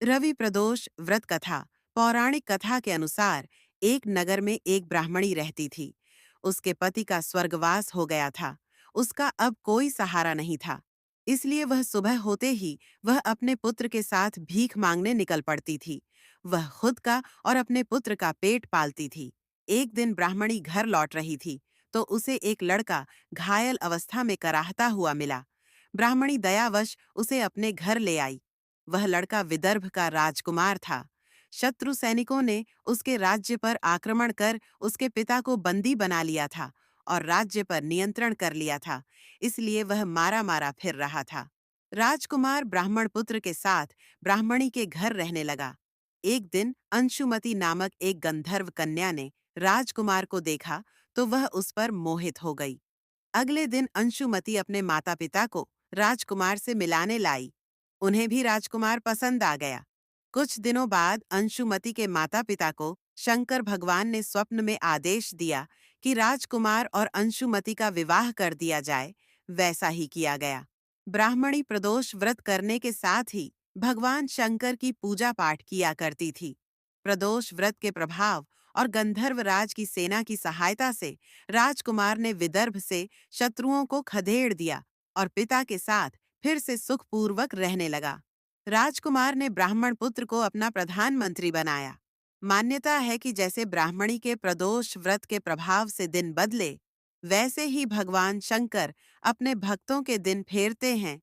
रवि प्रदोष व्रत कथा। पौराणिक कथा के अनुसार एक नगर में एक ब्राह्मणी रहती थी। उसके पति का स्वर्गवास हो गया था। उसका अब कोई सहारा नहीं था। इसलिए वह सुबह होते ही वह अपने पुत्र के साथ भीख मांगने निकल पड़ती थी। वह खुद का और अपने पुत्र का पेट पालती थी। एक दिन ब्राह्मणी घर लौट रही थी तो उसे एक लड़का घायल अवस्था में कराहता हुआ मिला। ब्राह्मणी दयावश उसे अपने घर ले आई। वह लड़का विदर्भ का राजकुमार था। शत्रु सैनिकों ने उसके राज्य पर आक्रमण कर उसके पिता को बंदी बना लिया था और राज्य पर नियंत्रण कर लिया था। इसलिए वह मारा मारा फिर रहा था। राजकुमार ब्राह्मण पुत्र के साथ ब्राह्मणी के घर रहने लगा। एक दिन अंशुमति नामक एक गंधर्व कन्या ने राजकुमार को देखा तो वह उस पर मोहित हो गई। अगले दिन अंशुमति अपने माता पिता को राजकुमार से मिलाने लाई। उन्हें भी राजकुमार पसंद आ गया। कुछ दिनों बाद अंशुमति के माता पिता को शंकर भगवान ने स्वप्न में आदेश दिया कि राजकुमार और अंशुमति का विवाह कर दिया जाए। वैसा ही किया गया। ब्राह्मणी प्रदोष व्रत करने के साथ ही भगवान शंकर की पूजा पाठ किया करती थी। प्रदोष व्रत के प्रभाव और गंधर्व राज की सेना की सहायता से राजकुमार ने विदर्भ से शत्रुओं को खदेड़ दिया और पिता के साथ फिर से सुखपूर्वक रहने लगा। राजकुमार ने ब्राह्मण पुत्र को अपना प्रधानमंत्री बनाया। मान्यता है कि जैसे ब्राह्मणी के प्रदोष व्रत के प्रभाव से दिन बदले, वैसे ही भगवान शंकर अपने भक्तों के दिन फेरते हैं।